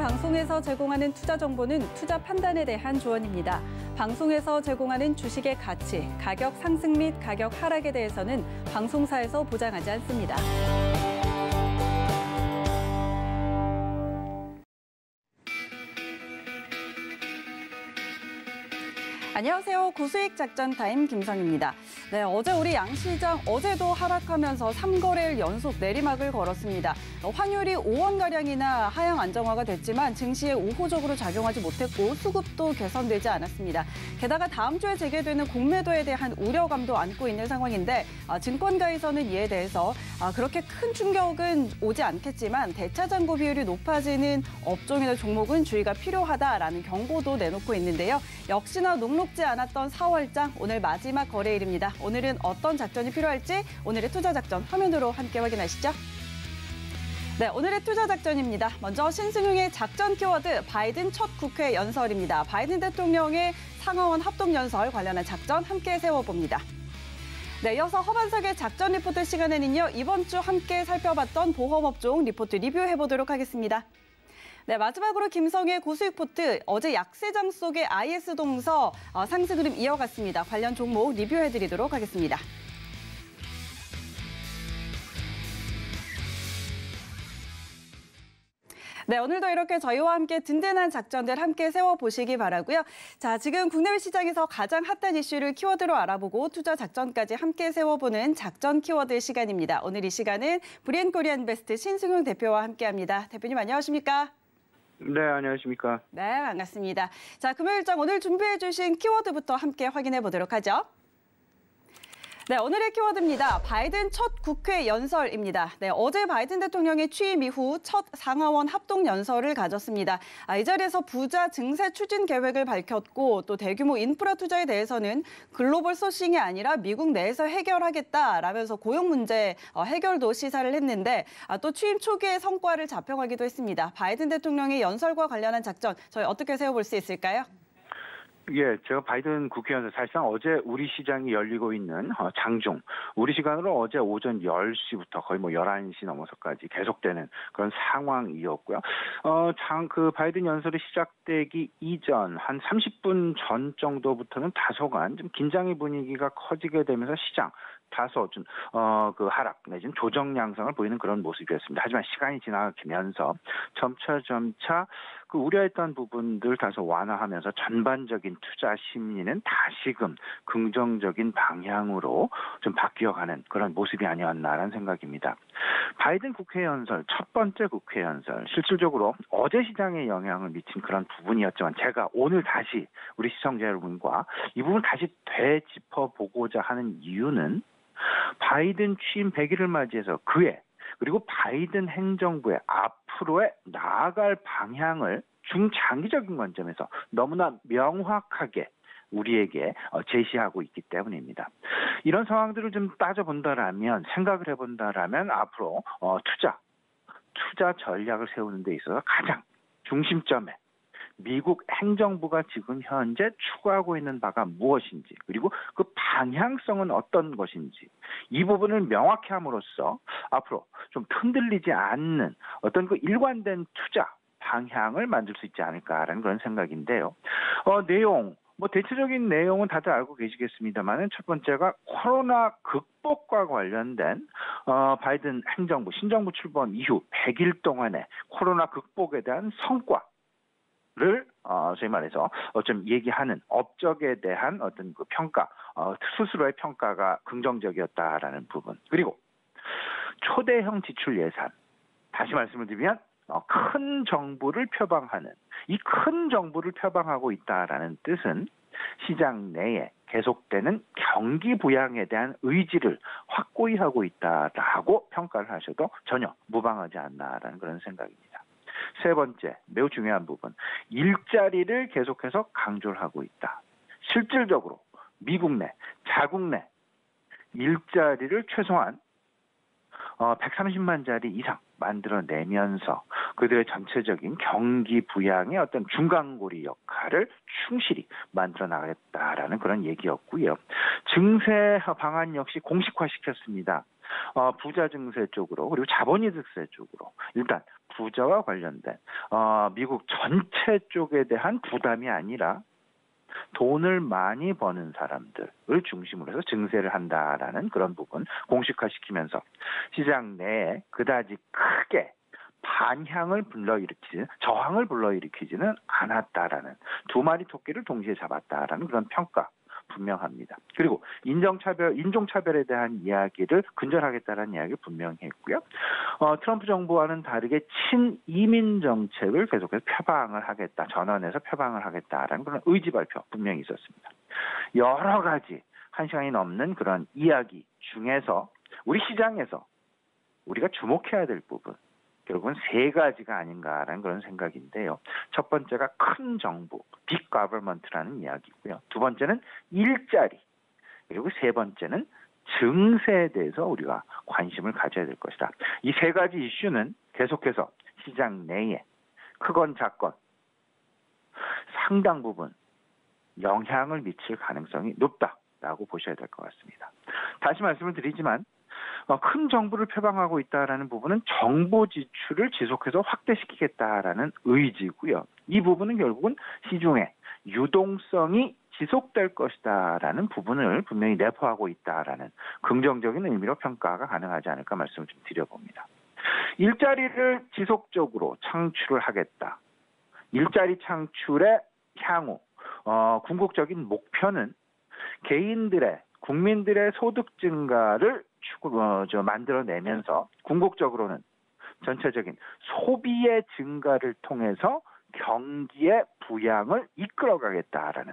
방송에서 제공하는 투자 정보는 투자 판단에 대한 조언입니다. 방송에서 제공하는 주식의 가치, 가격 상승 및 가격 하락에 대해서는 방송사에서 보장하지 않습니다. 안녕하세요. 고수익 작전 타임 김성입니다. 네, 어제 우리 양시장 어제도 하락하면서 3거래일 연속 내리막을 걸었습니다. 환율이 5원가량이나 하향 안정화가 됐지만 증시에 우호적으로 작용하지 못했고 수급도 개선되지 않았습니다. 게다가 다음 주에 재개되는 공매도에 대한 우려감도 안고 있는 상황인데 증권가에서는 이에 대해서 그렇게 큰 충격은 오지 않겠지만 대차 잔고 비율이 높아지는 업종이나 종목은 주의가 필요하다라는 경고도 내놓고 있는데요. 역시나 녹록지 않았던 4월장 오늘 마지막 거래일입니다. 오늘은 어떤 작전이 필요할지 오늘의 투자 작전 화면으로 함께 확인하시죠. 네, 오늘의 투자 작전입니다. 먼저 신승용의 작전 키워드 바이든 첫 국회 연설입니다. 바이든 대통령의 상하원 합동연설 관련한 작전 함께 세워봅니다. 네, 이어서 허반석의 작전 리포트 시간에는요. 이번 주 함께 살펴봤던 보험업종 리포트 리뷰해보도록 하겠습니다. 네, 마지막으로 김성의 고수익 포트, 어제 약세장 속의 IS 동서 상승 흐름 이어갔습니다. 관련 종목 리뷰해드리도록 하겠습니다. 네, 오늘도 이렇게 저희와 함께 든든한 작전들 함께 세워보시기 바라고요. 자, 지금 국내외 시장에서 가장 핫한 이슈를 키워드로 알아보고 투자 작전까지 함께 세워보는 작전 키워드 시간입니다. 오늘 이 시간은 브리앤코리안베스트 신승용 대표와 함께합니다. 대표님 안녕하십니까? 네, 안녕하십니까? 네, 반갑습니다. 자, 금요일장 오늘 준비해 주신 키워드부터 함께 확인해 보도록 하죠. 네, 오늘의 키워드입니다. 바이든 첫 국회 연설입니다. 네, 어제 바이든 대통령의 취임 이후 첫 상하원 합동 연설을 가졌습니다. 이 자리에서 부자 증세 추진 계획을 밝혔고 또 대규모 인프라 투자에 대해서는 글로벌 소싱이 아니라 미국 내에서 해결하겠다라면서 고용 문제 해결도 시사를 했는데 또 취임 초기의 성과를 자평하기도 했습니다. 바이든 대통령의 연설과 관련한 작전 저희 어떻게 세워볼 수 있을까요? 예, 제가 바이든 국회의원 사실상 어제 우리 시장이 열리고 있는 장중, 우리 시간으로 어제 오전 10시부터 거의 11시 넘어서까지 계속되는 그런 상황이었고요. 그 바이든 연설이 시작되기 이전 한 30분 전 정도부터는 다소간 좀 긴장의 분위기가 커지게 되면서 시장 다소 좀 그 하락 내지는 조정 양상을 보이는 그런 모습이었습니다. 하지만 시간이 지나가면서 점차 그 우려했던 부분들 다소 완화하면서 전반적인 투자 심리는 다시금 긍정적인 방향으로 좀 바뀌어가는 그런 모습이 아니었나라는 생각입니다. 바이든 국회 연설, 첫 번째 국회 연설, 실질적으로 어제 시장에 영향을 미친 그런 부분이었지만 제가 오늘 다시 우리 시청자 여러분과 이 부분을 다시 되짚어보고자 하는 이유는 바이든 취임 100일을 맞이해서 그리고 바이든 행정부의 앞으로의 나아갈 방향을 중장기적인 관점에서 너무나 명확하게 우리에게 제시하고 있기 때문입니다. 이런 상황들을 좀 생각을 해본다라면 앞으로 투자 전략을 세우는 데 있어서 가장 중심점에 미국 행정부가 지금 현재 추구하고 있는 바가 무엇인지 그리고 그 방향성은 어떤 것인지 이 부분을 명확히 함으로써 앞으로 좀 흔들리지 않는 어떤 그 일관된 투자 방향을 만들 수 있지 않을까라는 그런 생각인데요. 내용 대체적인 내용은 다들 알고 계시겠습니다만은 첫 번째가 코로나 극복과 관련된 바이든 행정부 신정부 출범 이후 100일 동안의 코로나 극복에 대한 성과를 소위 말해서 좀 얘기하는 업적에 대한 어떤 그 평가, 스스로의 평가가 긍정적이었다라는 부분. 그리고 초대형 지출 예산. 다시 말씀을 드리면 큰 정부를 표방하는 이 큰 정부를 표방하고 있다라는 뜻은 시장 내에 계속되는 경기 부양에 대한 의지를 확고히 하고 있다라고 평가를 하셔도 전혀 무방하지 않나라는 그런 생각입니다. 세 번째, 매우 중요한 부분, 일자리를 계속해서 강조를 하고 있다. 실질적으로 미국 내, 자국 내 일자리를 최소한 130만 자리 이상 만들어내면서 그들의 전체적인 경기 부양의 어떤 중간고리 역할을 충실히 만들어 나가겠다라는 그런 얘기였고요. 증세 방안 역시 공식화시켰습니다. 부자 증세 쪽으로 그리고 자본이득세 쪽으로 일단 부자와 관련된 미국 전체 쪽에 대한 부담이 아니라 돈을 많이 버는 사람들을 중심으로 해서 증세를 한다라는 그런 부분 공식화시키면서 시장 내에 그다지 크게 저항을 불러일으키지는 않았다라는 두 마리 토끼를 동시에 잡았다라는 그런 평가 분명합니다. 그리고 인종차별에 대한 이야기를 근절하겠다라는 이야기를 분명히 했고요. 트럼프 정부와는 다르게 친이민 정책을 계속해서 전원해서 표방을 하겠다라는 그런 의지 발표 분명히 있었습니다. 여러 가지 1시간이 넘는 그런 이야기 중에서 우리 시장에서 우리가 주목해야 될 부분 결국은 세 가지가 아닌가라는 그런 생각인데요. 첫 번째가 큰 정부, 빅 거버먼트라는 이야기고요. 두 번째는 일자리, 그리고 세 번째는 증세에 대해서 우리가 관심을 가져야 될 것이다. 이 세 가지 이슈는 계속해서 시장 내에 크건 작건 상당 부분 영향을 미칠 가능성이 높다라고 보셔야 될 것 같습니다. 다시 말씀을 드리지만 큰 정부를 표방하고 있다라는 부분은 정부 지출을 지속해서 확대시키겠다라는 의지고요. 이 부분은 결국은 시중에 유동성이 지속될 것이다라는 부분을 분명히 내포하고 있다라는 긍정적인 의미로 평가가 가능하지 않을까 말씀을 좀 드려봅니다. 일자리를 지속적으로 창출을 하겠다. 일자리 창출의 향후 궁극적인 목표는 국민들의 소득 증가를 만들어내면서 궁극적으로는 전체적인 소비의 증가를 통해서 경기의 부양을 이끌어가겠다라는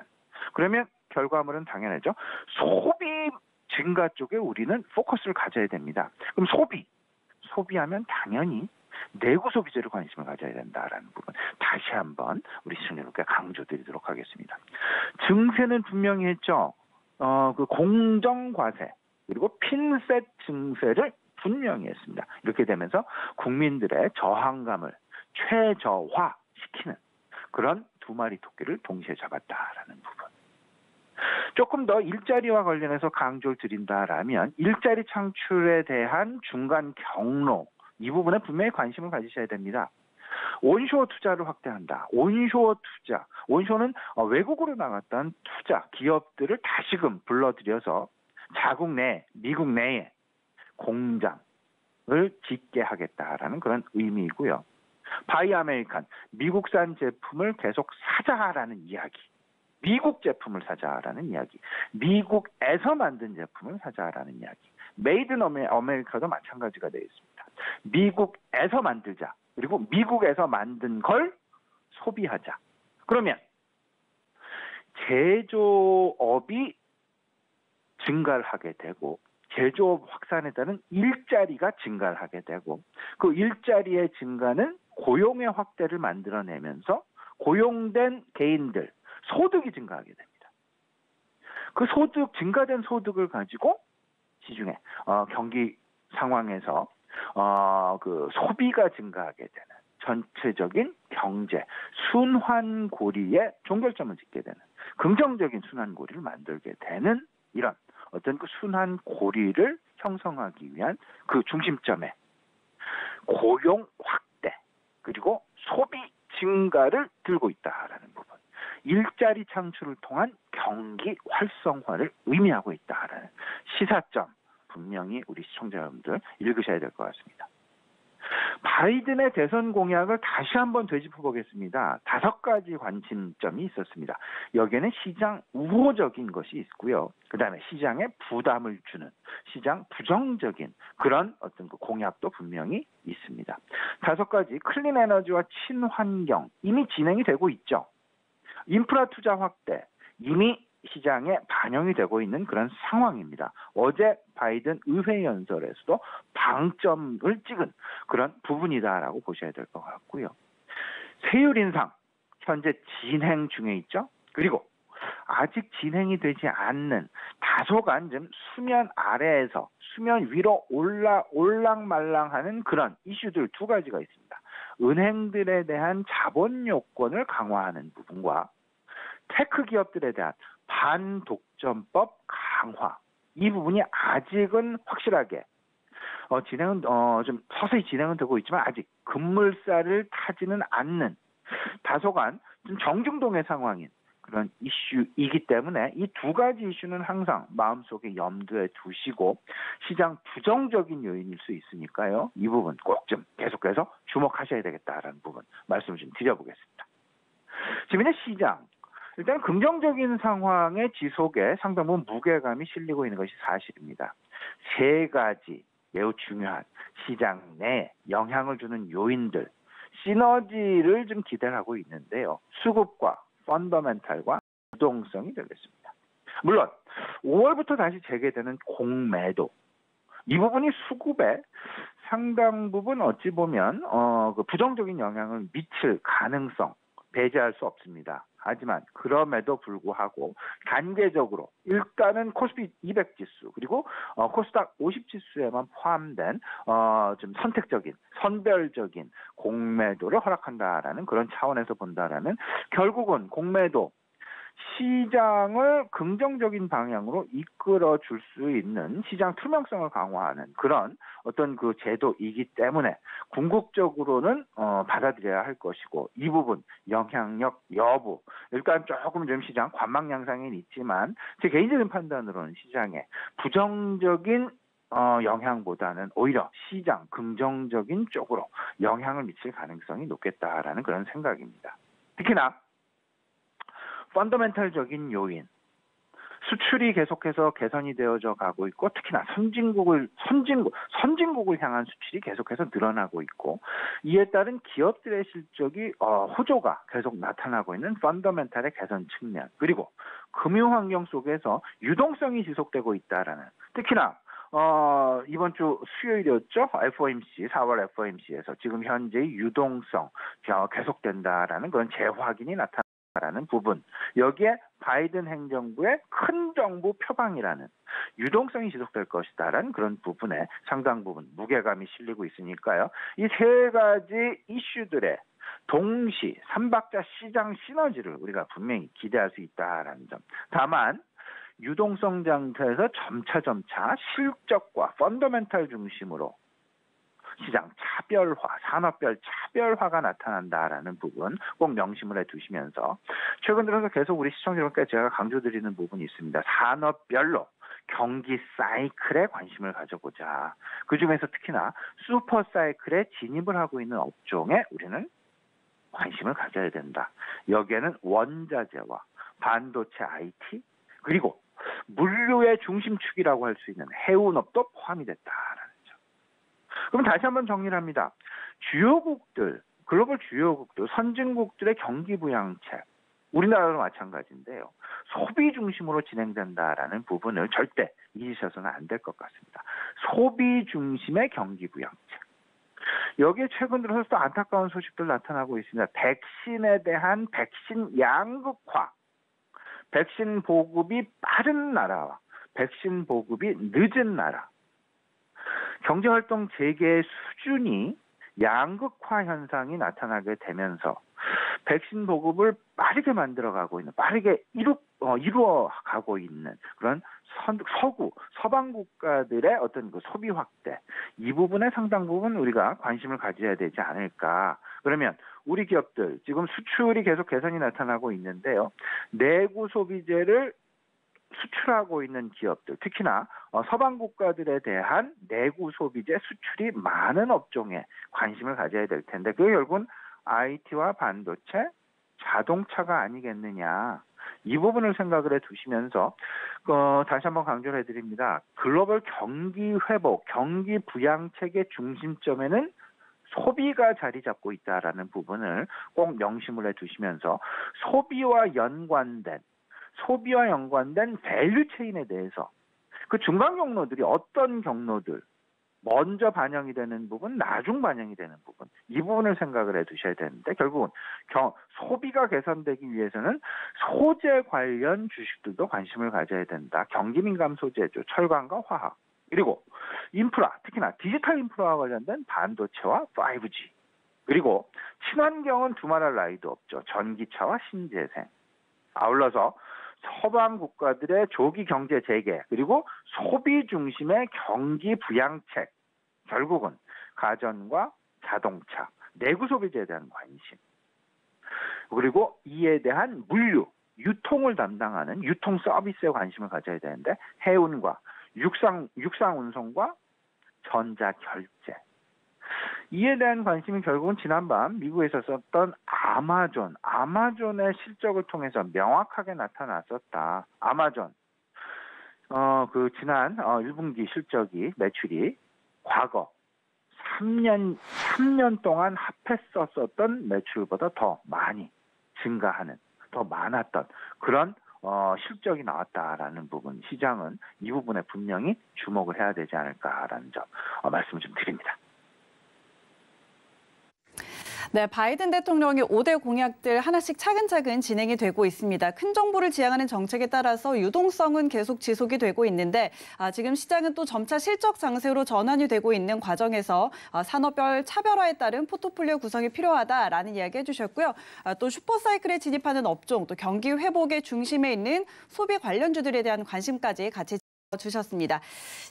그러면 결과물은 당연하죠. 소비 증가 쪽에 우리는 포커스를 가져야 됩니다. 그럼 소비하면 당연히 내구 소비재를 관심을 가져야 된다라는 부분 다시 한번 우리 시청자분께 강조드리도록 하겠습니다. 증세는 분명히 했죠. 그 공정과세 그리고 핀셋 증세를 분명히 했습니다. 이렇게 되면서 국민들의 저항감을 최저화시키는 그런 두 마리 토끼를 동시에 잡았다라는 부분. 조금 더 일자리와 관련해서 강조를 드린다라면 일자리 창출에 대한 중간 경로 이 부분에 분명히 관심을 가지셔야 됩니다. 온쇼어 투자를 확대한다. 온쇼어는 외국으로 나갔던 투자 기업들을 다시금 불러들여서 미국 내에 공장을 짓게 하겠다라는 그런 의미이고요. 바이 아메리칸, 미국산 제품을 계속 사자라는 이야기. 미국 제품을 사자라는 이야기. 미국에서 만든 제품을 사자라는 이야기. 메이드 인 아메리카도 마찬가지가 되어 있습니다. 미국에서 만들자. 그리고 미국에서 만든 걸 소비하자. 그러면 제조업이 증가를 하게 되고 제조업 확산에 따른 일자리가 증가를 하게 되고 그 일자리의 증가는 고용의 확대를 만들어내면서 고용된 개인들 소득이 증가하게 됩니다. 그 증가된 소득을 가지고 시중에 경기 상황에서 그 소비가 증가하게 되는 전체적인 경제 순환고리에 종결점을 짓게 되는 긍정적인 순환고리를 만들게 되는 이런 어떤 그 순환고리를 형성하기 위한 그 중심점에 고용 확대 그리고 소비 증가를 들고 있다라는 부분. 일자리 창출을 통한 경기 활성화를 의미하고 있다라는 시사점 분명히 우리 시청자 여러분들 읽으셔야 될 것 같습니다. 바이든의 대선 공약을 다시 한번 되짚어 보겠습니다. 5가지 관심점이 있었습니다. 여기에는 시장 우호적인 것이 있고요. 그다음에 시장에 부담을 주는 시장 부정적인 그런 어떤 그 공약도 분명히 있습니다. 5가지 클린 에너지와 친환경 이미 진행이 되고 있죠. 인프라 투자 확대 이미 시장에 반영이 되고 있는 그런 상황입니다. 어제 바이든 의회 연설에서도 방점을 찍은 그런 부분이다라고 보셔야 될 것 같고요. 세율 인상 현재 진행 중에 있죠. 그리고 아직 진행이 되지 않는 다소간 좀 수면 아래에서 수면 위로 올랑말랑하는 그런 이슈들 2가지가 있습니다. 은행들에 대한 자본 요건을 강화하는 부분과 테크 기업들에 대한 반독점법 강화 이 부분이 아직은 확실하게 진행은 좀 서서히 진행은 되고 있지만 아직 급물살을 타지는 않는 다소간 좀 정중동의 상황인 그런 이슈이기 때문에 이 두 가지 이슈는 항상 마음속에 염두에 두시고 시장 부정적인 요인일 수 있으니까요. 이 부분 꼭 좀 계속해서 주목하셔야 되겠다라는 부분 말씀을 좀 드려보겠습니다. 지금 이제 시장 일단 긍정적인 상황의 지속에 상당 부분 무게감이 실리고 있는 것이 사실입니다. 세 가지 매우 중요한 시장 내 영향을 주는 요인들 시너지를 좀 기대를 하고 있는데요. 수급과 펀더멘탈과 유동성이 되겠습니다. 물론 5월부터 다시 재개되는 공매도 이 부분이 수급에 상당 부분 어찌 보면 그 부정적인 영향을 미칠 가능성 배제할 수 없습니다. 하지만 그럼에도 불구하고 단계적으로 일단은 코스피 200 지수 그리고 코스닥 50 지수에만 포함된 좀 선택적인 선별적인 공매도를 허락한다라는 그런 차원에서 본다라는 결국은 공매도 시장을 긍정적인 방향으로 이끌어 줄 수 있는 시장 투명성을 강화하는 그런 어떤 그 제도이기 때문에 궁극적으로는 받아들여야 할 것이고 이 부분 영향력 여부 일단 조금 좀 시장 관망 양상은 있지만 제 개인적인 판단으로는 시장에 부정적인 영향보다는 오히려 시장 긍정적인 쪽으로 영향을 미칠 가능성이 높겠다라는 그런 생각입니다. 특히나 펀더멘탈적인 요인, 수출이 계속해서 개선이 되어져 가고 있고 특히나 선진국을 향한 수출이 계속해서 늘어나고 있고 이에 따른 기업들의 실적이 호조가 계속 나타나고 있는 펀더멘탈의 개선 측면 그리고 금융 환경 속에서 유동성이 지속되고 있다라는 특히나 이번 주 수요일이었죠. FOMC 4월 FOMC에서 지금 현재 유동성 계속된다라는 그런 재확인이 나타나는 부분 여기에 바이든 행정부의 큰 정부 표방이라는 유동성이 지속될 것이다라는 그런 부분에 상당 부분 무게감이 실리고 있으니까요. 이 세 가지 이슈들의 동시 삼박자 시장 시너지를 우리가 분명히 기대할 수 있다라는 점. 다만 유동성 장세에서 점차 실적과 펀더멘탈 중심으로 시장 차별화, 산업별 차별화가 나타난다라는 부분 꼭 명심을 해두시면서 최근 들어서 계속 우리 시청자 여러분께 제가 강조드리는 부분이 있습니다. 산업별로 경기 사이클에 관심을 가져보자. 그중에서 특히나 슈퍼 사이클에 진입을 하고 있는 업종에 우리는 관심을 가져야 된다. 여기에는 원자재와 반도체 IT 그리고 물류의 중심축이라고 할 수 있는 해운업도 포함이 됐다라는 점. 그럼 다시 한번 정리를 합니다. 주요국들, 글로벌 주요국들, 선진국들의 경기 부양책, 우리나라도 마찬가지인데요. 소비 중심으로 진행된다라는 부분을 절대 잊으셔서는 안 될 것 같습니다. 소비 중심의 경기 부양책. 여기에 최근 들어서 또 안타까운 소식들 나타나고 있습니다. 백신에 대한 백신 양극화. 백신 보급이 빠른 나라와 백신 보급이 늦은 나라. 경제활동 재개의 수준이 양극화 현상이 나타나게 되면서 백신 보급을 빠르게 만들어가고 있는, 빠르게 이루어가고 있는 그런 서방 국가들의 어떤 그 소비 확대, 이 부분에 상당 부분 우리가 관심을 가져야 되지 않을까. 그러면 우리 기업들 지금 수출이 계속 개선이 나타나고 있는데요. 내구 소비재를 수출하고 있는 기업들, 특히나 서방 국가들에 대한 내구 소비재 수출이 많은 업종에 관심을 가져야 될 텐데 그게 결국은 IT와 반도체, 자동차가 아니겠느냐. 이 부분을 생각을 해두시면서 다시 한번 강조를 해드립니다. 글로벌 경기 회복, 경기 부양책의 중심점에는 소비가 자리 잡고 있다라는 부분을 꼭 명심을 해두시면서 소비와 연관된 밸류 체인에 대해서 그 중간 경로들이 어떤 경로들, 먼저 반영이 되는 부분, 나중 반영이 되는 부분, 이 부분을 생각을 해두셔야 되는데 결국은 소비가 개선되기 위해서는 소재 관련 주식들도 관심을 가져야 된다. 경기 민감 소재죠. 철강과 화학. 그리고 인프라, 특히나 디지털 인프라와 관련된 반도체와 5G. 그리고 친환경은 두말할 나위도 없죠. 전기차와 신재생. 아울러서 서방 국가들의 조기 경제 재개 그리고 소비 중심의 경기 부양책, 결국은 가전과 자동차, 내구 소비재에 대한 관심, 그리고 이에 대한 물류, 유통을 담당하는 유통 서비스에 관심을 가져야 되는데 해운과 육상 운송과 전자 결제, 이에 대한 관심이 결국은 지난밤 미국에서 썼던 아마존의 실적을 통해서 명확하게 나타났었다. 아마존 지난 1분기 실적이 매출이 과거 3년 동안 합했었던 매출보다 더 많이 증가하는, 더 많았던 그런 실적이 나왔다라는 부분, 시장은 이 부분에 분명히 주목을 해야 되지 않을까라는 점 말씀을 좀 드립니다. 네, 바이든 대통령의 5대 공약들 하나씩 차근차근 진행이 되고 있습니다. 큰 정부를 지향하는 정책에 따라서 유동성은 계속 지속이 되고 있는데 지금 시장은 또 점차 실적 장세로 전환이 되고 있는 과정에서 산업별 차별화에 따른 포트폴리오 구성이 필요하다라는 이야기 해주셨고요. 또 슈퍼사이클에 진입하는 업종, 또 경기 회복의 중심에 있는 소비 관련주들에 대한 관심까지 같이 주셨습니다.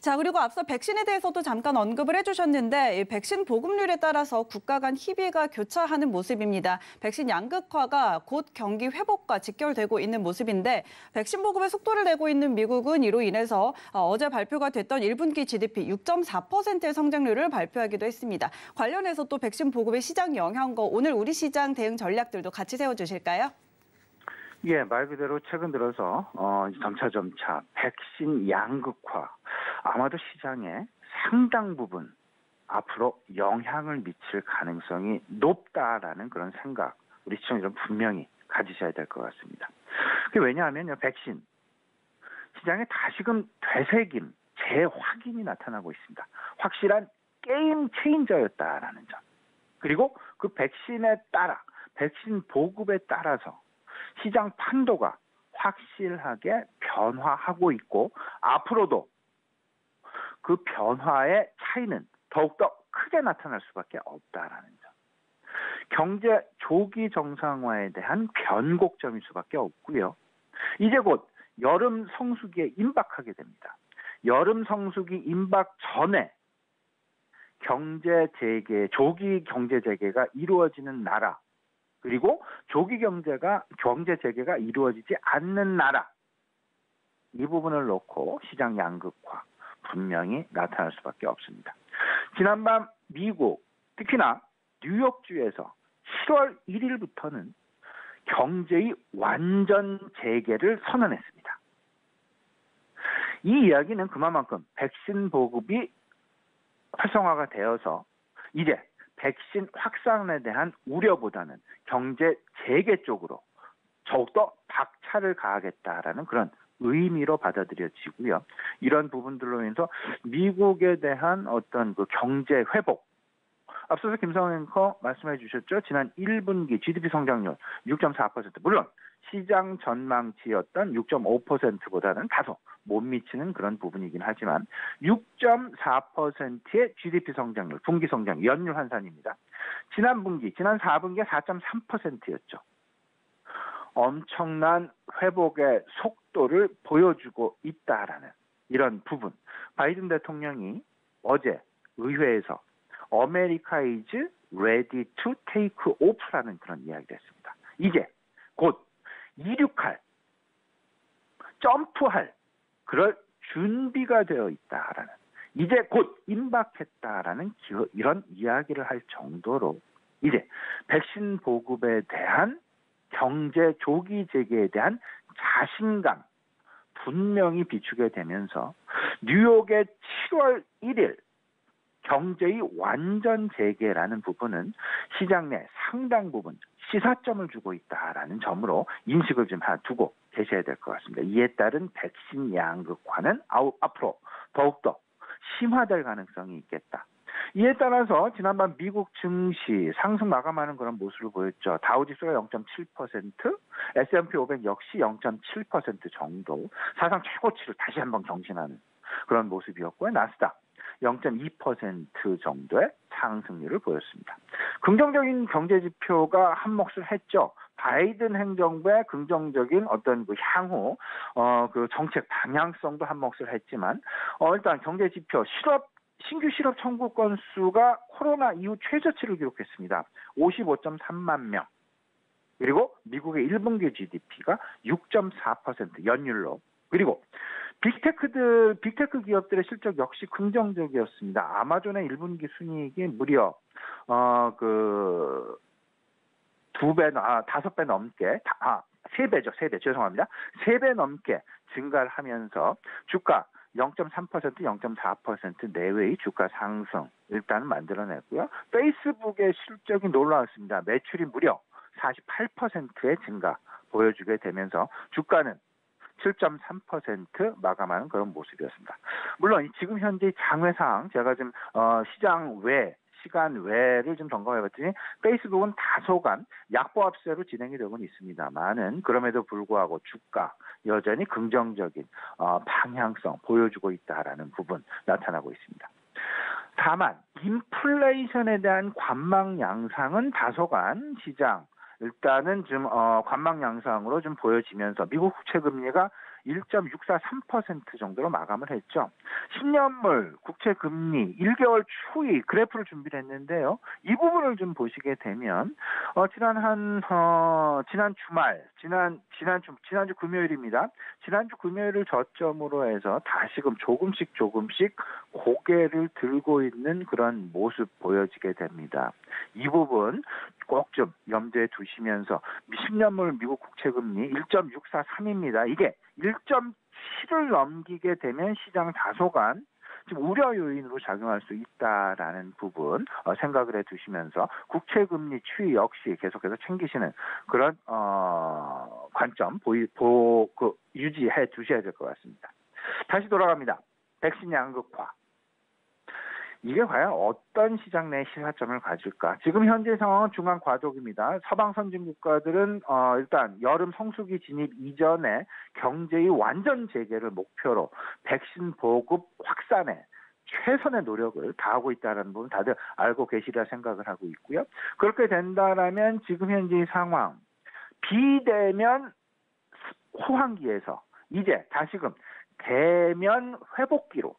자, 그리고 앞서 백신에 대해서도 잠깐 언급을 해주셨는데 백신 보급률에 따라서 국가 간 희비가 교차하는 모습입니다. 백신 양극화가 곧 경기 회복과 직결되고 있는 모습인데 백신 보급에 속도를 내고 있는 미국은 이로 인해서 어제 발표가 됐던 1분기 GDP 6.4%의 성장률을 발표하기도 했습니다. 관련해서 또 백신 보급의 시장 영향과 오늘 우리 시장 대응 전략들도 같이 세워주실까요? 예, 말 그대로 최근 들어서 점차 백신 양극화, 아마도 시장에 상당 부분 앞으로 영향을 미칠 가능성이 높다라는 그런 생각, 우리 시청자들은 분명히 가지셔야 될 것 같습니다. 그게 왜냐하면요, 백신 시장에 다시금 되새김, 재확인이 나타나고 있습니다. 확실한 게임 체인저였다라는 점. 그리고 그 백신에 따라, 백신 보급에 따라서 시장 판도가 확실하게 변화하고 있고 앞으로도 그 변화의 차이는 더욱더 크게 나타날 수밖에 없다라는 점. 경제 조기 정상화에 대한 변곡점일 수밖에 없고요. 이제 곧 여름 성수기에 임박하게 됩니다. 여름 성수기 임박 전에 조기 경제 재개가 이루어지는 나라, 그리고 조기 경제 재개가 이루어지지 않는 나라, 이 부분을 놓고 시장 양극화 분명히 나타날 수밖에 없습니다. 지난밤 미국, 특히나 뉴욕주에서 7월 1일부터는 경제의 완전 재개를 선언했습니다. 이 이야기는 그만큼 백신 보급이 활성화가 되어서 이제 백신 확산에 대한 우려보다는 경제 재개 쪽으로 더욱더 박차를 가하겠다라는 그런 의미로 받아들여지고요. 이런 부분들로 인해서 미국에 대한 어떤 그 경제 회복, 앞서서 김성원 앵커 말씀해 주셨죠. 지난 1분기 GDP 성장률 6.4%, 물론 시장 전망치였던 6.5%보다는 다소 못 미치는 그런 부분이긴 하지만 6.4%의 GDP 성장률, 분기 성장, 연율 환산입니다. 지난 4분기에 4.3%였죠. 엄청난 회복의 속도를 보여주고 있다라는 이런 부분. 바이든 대통령이 어제 의회에서 America is ready to take off라는 그런 이야기를 했습니다. 이제 곧 이륙할, 점프할 그럴 준비가 되어 있다라는, 이제 곧 임박했다라는 이런 이야기를 할 정도로 이제 백신 보급에 대한 경제 조기 재개에 대한 자신감 분명히 비추게 되면서 뉴욕의 7월 1일 경제의 완전 재개라는 부분은 시장 내 상당 부분 시사점을 주고 있다라는 점으로 인식을 좀 두고 계셔야 될 것 같습니다. 이에 따른 백신 양극화는 앞으로 더욱더 심화될 가능성이 있겠다. 이에 따라서 지난밤 미국 증시 상승 마감하는 그런 모습을 보였죠. 다우지수가 0.7%, S&P 500 역시 0.7% 정도 사상 최고치를 다시 한번 경신하는 그런 모습이었고요. 나스닥 0.2% 정도의 상승률을 보였습니다. 긍정적인 경제 지표가 한몫을 했죠. 바이든 행정부의 긍정적인 어떤 그 향후 그 정책 방향성도 한몫을 했지만 일단 경제 지표 신규 실업 청구 건수가 코로나 이후 최저치를 기록했습니다. 55.3만 명. 그리고 미국의 1분기 GDP가 6.4% 연율로. 그리고 빅테크 기업들의 실적 역시 긍정적이었습니다. 아마존의 1분기 순이익이 무려 세 배죠. 죄송합니다. 3배 넘게 증가를 하면서 주가 0.3%, 0.4% 내외의 주가 상승 일단은 만들어냈고요. 페이스북의 실적이 놀라웠습니다. 매출이 무려 48%의 증가 보여주게 되면서 주가는 7.3% 마감하는 그런 모습이었습니다. 물론 지금 현재 장외상 제가 지금 시간 외를 좀 점검해봤더니 페이스북은 다소간 약보합세로 진행이 되고는 있습니다만은 그럼에도 불구하고 주가 여전히 긍정적인 방향성 보여주고 있다라는 부분 나타나고 있습니다. 다만 인플레이션에 대한 관망 양상은 다소간 시장 일단은 좀 관망 양상으로 좀 보여지면서 미국 국채 금리가 1.643% 정도로 마감을 했죠. 10년물 국채 금리 1개월 추이 그래프를 준비를 했는데요. 이 부분을 좀 보시게 되면 지난주 금요일입니다. 지난주 금요일을 저점으로 해서 다시금 조금씩 고개를 들고 있는 그런 모습 보여지게 됩니다. 이 부분 꼭 좀 염두에 두시면서 10년물 미국 국채 금리 1.643입니다. 이게 1.7을 넘기게 되면 시장 다소간 지금 우려 요인으로 작용할 수 있다라는 부분 생각을 해두시면서 국채 금리 추이 역시 계속해서 챙기시는 그런 관점 유지해 두셔야 될 것 같습니다. 다시 돌아갑니다. 백신 양극화. 이게 과연 어떤 시장 내 시사점을 가질까? 지금 현재 상황은 중간 과도기입니다. 서방 선진 국가들은 일단 여름 성수기 진입 이전에 경제의 완전 재개를 목표로 백신 보급 확산에 최선의 노력을 다하고 있다는 부분 다들 알고 계시리라 생각을 하고 있고요. 그렇게 된다라면 지금 현재 상황 비대면 호황기에서 이제 다시금 대면 회복기로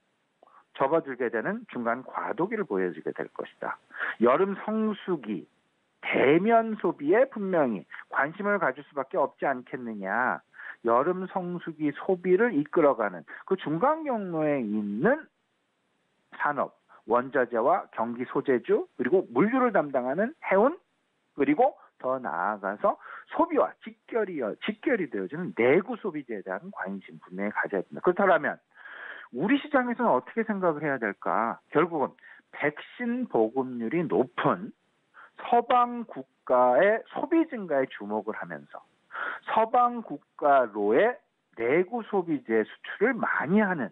접어들게 되는 중간 과도기를 보여주게 될 것이다. 여름 성수기 대면 소비에 분명히 관심을 가질 수밖에 없지 않겠느냐. 여름 성수기 소비를 이끌어가는 그 중간 경로에 있는 산업, 원자재와 경기 소재주 그리고 물류를 담당하는 해운 그리고 더 나아가서 소비와 직결이 되어지는 내구 소비재에 대한 관심 분명히 가져야 됩니다. 그렇다면 우리 시장에서는 어떻게 생각을 해야 될까? 결국은 백신 보급률이 높은 서방 국가의 소비 증가에 주목을 하면서 서방 국가로의 내구 소비재 수출을 많이 하는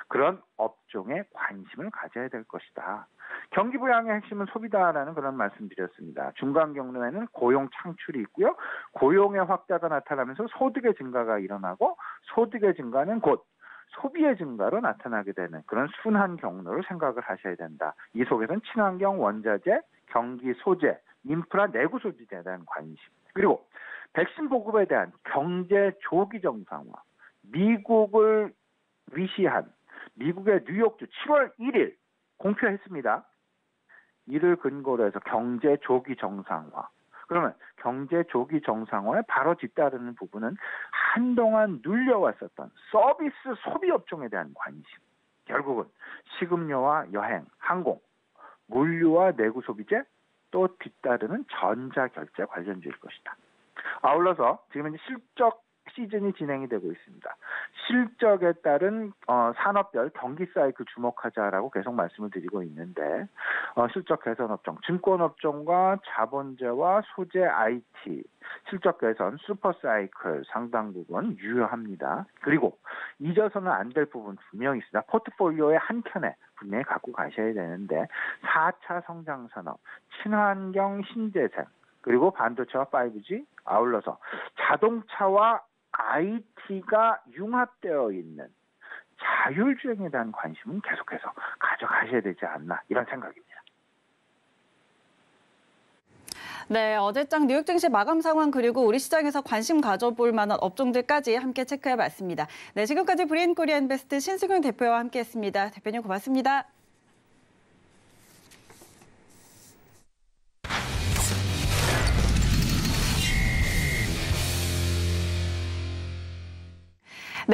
그런 업종에 관심을 가져야 될 것이다. 경기 부양의 핵심은 소비다라는 그런 말씀드렸습니다. 중간 경로에는 고용 창출이 있고요. 고용의 확대가 나타나면서 소득의 증가가 일어나고 소득의 증가는 곧 소비의 증가로 나타나게 되는 그런 순환 경로를 생각을 하셔야 된다. 이 속에서는 친환경 원자재, 경기 소재, 인프라 내구 소비재에 대한 관심 그리고 백신 보급에 대한 경제 조기 정상화 미국을 위시한 미국의 뉴욕주 7월 1일 공표했습니다. 이를 근거로 해서 경제 조기 정상화. 그러면 경제 조기 정상화에 바로 뒤따르는 부분은 한동안 눌려왔었던 서비스 소비 업종에 대한 관심. 결국은 식음료와 여행, 항공, 물류와 내구 소비재, 또 뒤따르는 전자결제 관련주일 것이다. 아울러서 지금 이제 실적 시즌이 진행이 되고 있습니다. 실적에 따른 산업별 경기 사이클 주목하자라고 계속 말씀을 드리고 있는데 실적 개선 업종, 증권 업종과 자본재와 소재 IT 실적 개선 슈퍼 사이클 상당 부분 유효합니다. 그리고 잊어서는 안 될 부분 분명히 있습니다. 포트폴리오의 한 켠에 분명히 갖고 가셔야 되는데 4차 성장 산업, 친환경 신재생 그리고 반도체와 5G 아울러서 자동차와 IT가 융합되어 있는 자율주행에 대한 관심은 계속해서 가져가셔야 되지 않나 이런 생각입니다. 네, 어제장 뉴욕 증시 마감 상황 그리고 우리 시장에서 관심 가져볼 만한 업종들까지 함께 체크해봤습니다. 네, 지금까지 브리앤코리아인베스트 신승용 대표와 함께했습니다. 대표님 고맙습니다.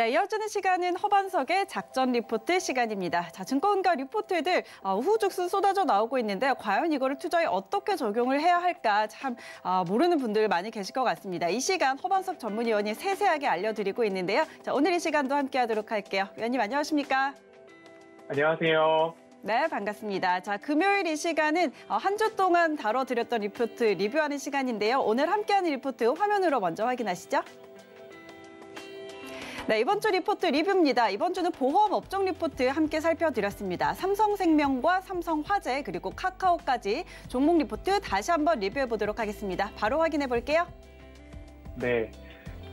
네, 이어지는 시간은 허반석의 작전 리포트 시간입니다. 자, 증권가 리포트들 우후죽순 쏟아져 나오고 있는데 과연 이거를 투자에 어떻게 적용을 해야 할까 참 모르는 분들 많이 계실 것 같습니다. 이 시간 허반석 전문위원이 세세하게 알려드리고 있는데요. 자, 오늘 이 시간도 함께하도록 할게요. 위원님 안녕하십니까? 안녕하세요. 네, 반갑습니다. 자, 금요일 이 시간은 한 주 동안 다뤄드렸던 리포트 리뷰하는 시간인데요. 오늘 함께하는 리포트 화면으로 먼저 확인하시죠. 네, 이번 주 리포트 리뷰입니다. 이번 주는 보험 업종 리포트 함께 살펴드렸습니다. 삼성생명과 삼성화재 그리고 카카오까지 종목 리포트 다시 한번 리뷰해 보도록 하겠습니다. 바로 확인해 볼게요. 네,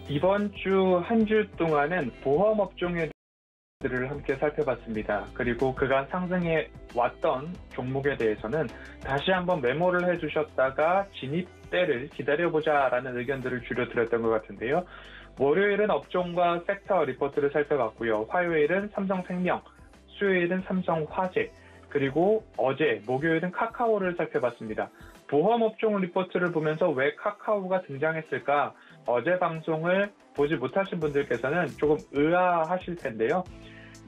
이번 주 한 주 동안은 보험 업종의 들을 함께 살펴봤습니다. 그리고 그간 상승해 왔던 종목에 대해서는 다시 한번 메모를 해주셨다가 진입대를 기다려보자라는 의견들을 줄여드렸던 것 같은데요. 월요일은 업종과 섹터 리포트를 살펴봤고요. 화요일은 삼성생명, 수요일은 삼성화재, 그리고 어제 목요일은 카카오를 살펴봤습니다. 보험 업종 리포트를 보면서 왜 카카오가 등장했을까? 어제 방송을 보지 못하신 분들께서는 조금 의아하실 텐데요.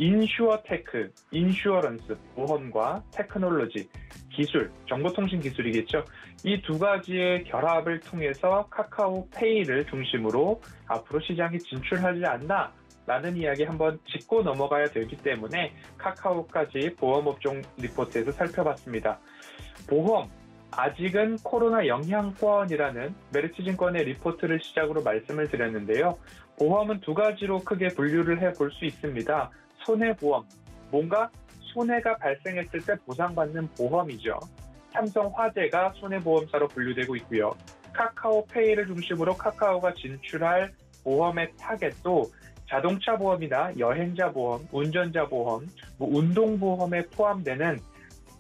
인슈어테크, 인슈어런스, 보험과 테크놀로지, 기술, 정보통신 기술이겠죠. 이 두 가지의 결합을 통해서 카카오페이를 중심으로 앞으로 시장에 진출하지 않나 라는 이야기 한번 짚고 넘어가야 되기 때문에 카카오까지 보험업종 리포트에서 살펴봤습니다. 보험, 아직은 코로나 영향권이라는 메리츠증권의 리포트를 시작으로 말씀을 드렸는데요. 보험은 두 가지로 크게 분류를 해볼 수 있습니다. 손해보험, 뭔가 손해가 발생했을 때 보상받는 보험이죠. 삼성화재가 손해보험사로 분류되고 있고요. 카카오페이를 중심으로 카카오가 진출할 보험의 타겟도 자동차 보험이나 여행자 보험, 운전자 보험, 운동보험에 포함되는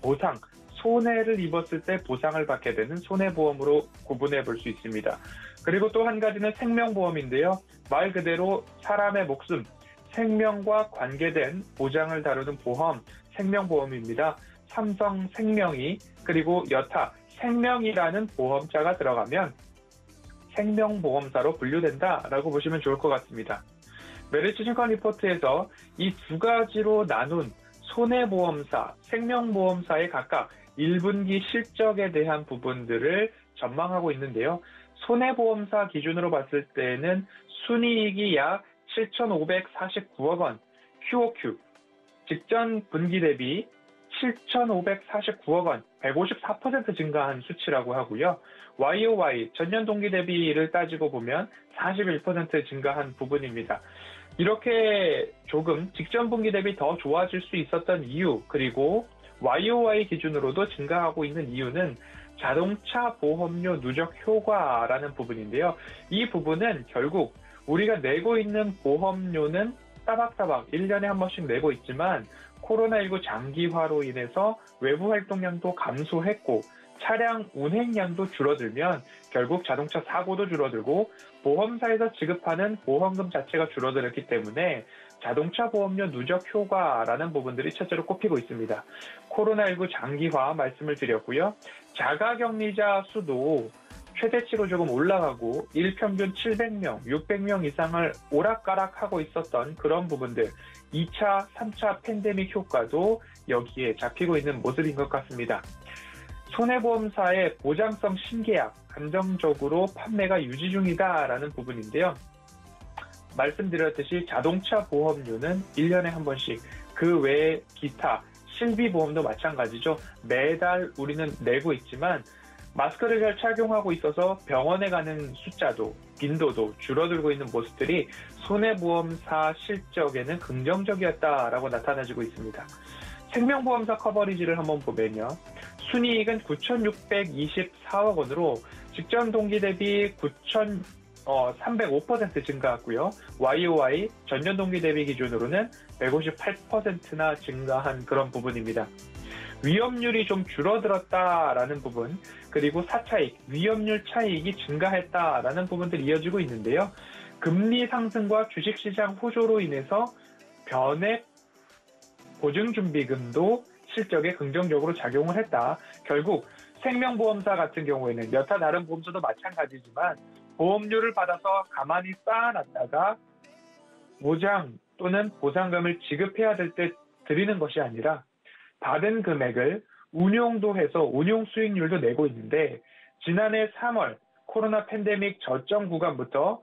보상, 손해를 입었을 때 보상을 받게 되는 손해보험으로 구분해 볼 수 있습니다. 그리고 또 한 가지는 생명보험인데요. 말 그대로 사람의 목숨, 생명과 관계된 보장을 다루는 보험, 생명보험입니다. 삼성생명이 그리고 여타 생명이라는 보험자가 들어가면 생명보험사로 분류된다라고 보시면 좋을 것 같습니다. 메리츠증권 리포트에서 이 두 가지로 나눈 손해보험사, 생명보험사의 각각 1분기 실적에 대한 부분들을 전망하고 있는데요. 손해보험사 기준으로 봤을 때는 순이익이 약 7,549억 원, QOQ, 직전 분기 대비 7,549억 원, 154% 증가한 수치라고 하고요. YOY, 전년 동기 대비를 따지고 보면 41% 증가한 부분입니다. 이렇게 조금 직전 분기 대비 더 좋아질 수 있었던 이유, 그리고 YOY 기준으로도 증가하고 있는 이유는 자동차 보험료 누적 효과라는 부분인데요. 이 부분은 결국 우리가 내고 있는 보험료는 따박따박 1년에 한 번씩 내고 있지만 코로나19 장기화로 인해서 외부 활동량도 감소했고 차량 운행량도 줄어들면 결국 자동차 사고도 줄어들고 보험사에서 지급하는 보험금 자체가 줄어들었기 때문에 자동차 보험료 누적 효과라는 부분들이 첫째로 꼽히고 있습니다. 코로나19 장기화 말씀을 드렸고요. 자가격리자 수도 최대치로 조금 올라가고 일평균 700명, 600명 이상을 오락가락하고 있었던 그런 부분들 2차, 3차 팬데믹 효과도 여기에 잡히고 있는 모습인 것 같습니다. 손해보험사의 보장성 신계약 안정적으로 판매가 유지 중이다라는 부분인데요. 말씀드렸듯이 자동차 보험료는 1년에 한 번씩 그 외에 기타 실비보험도 마찬가지죠. 매달 우리는 내고 있지만 마스크를 잘 착용하고 있어서 병원에 가는 숫자도 빈도도 줄어들고 있는 모습들이 손해보험사 실적에는 긍정적이었다라고 나타나지고 있습니다. 생명보험사 커버리지를 한번 보면요. 순이익은 9,624억 원으로 직전 동기 대비 305% 증가했고요. YOY 전년 동기 대비 기준으로는 158%나 증가한 그런 부분입니다. 위험률이 좀 줄어들었다라는 부분, 그리고 사차익, 위험률 차익이 증가했다라는 부분들이 이어지고 있는데요. 금리 상승과 주식시장 호조로 인해서 변액 보증준비금도 실적에 긍정적으로 작용을 했다. 결국 생명보험사 같은 경우에는 여타 다른 보험사도 마찬가지지만 보험료를 받아서 가만히 쌓아놨다가 보장 또는 보상금을 지급해야 될 때 드리는 것이 아니라 받은 금액을 운용도 해서 운용 수익률도 내고 있는데 지난해 3월 코로나 팬데믹 저점 구간부터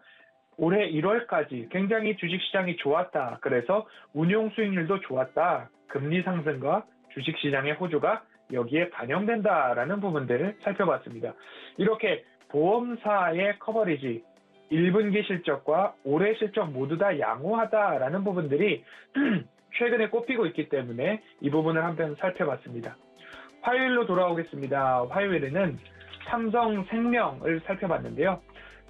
올해 1월까지 굉장히 주식시장이 좋았다. 그래서 운용 수익률도 좋았다. 금리 상승과 주식시장의 호조가 여기에 반영된다라는 부분들을 살펴봤습니다. 이렇게 보험사의 커버리지, 1분기 실적과 올해 실적 모두 다 양호하다라는 부분들이 최근에 꼽히고 있기 때문에 이 부분을 한번 살펴봤습니다. 화요일로 돌아오겠습니다. 화요일에는 삼성생명을 살펴봤는데요.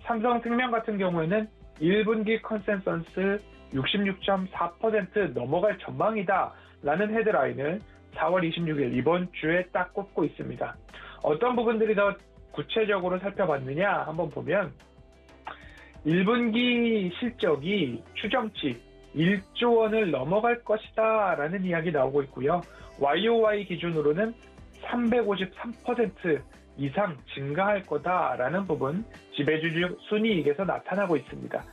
삼성생명 같은 경우에는 1분기 컨센서스 66.4% 넘어갈 전망이다 라는 헤드라인을 4월 26일 이번 주에 딱 꼽고 있습니다. 어떤 부분들이 더 구체적으로 살펴봤느냐 한번 보면 1분기 실적이 추정치 1조 원을 넘어갈 것이다 라는 이야기 나오고 있고요. YOY 기준으로는 353% 이상 증가할 거다라는 부분 지배주주 순이익에서 나타나고 있습니다.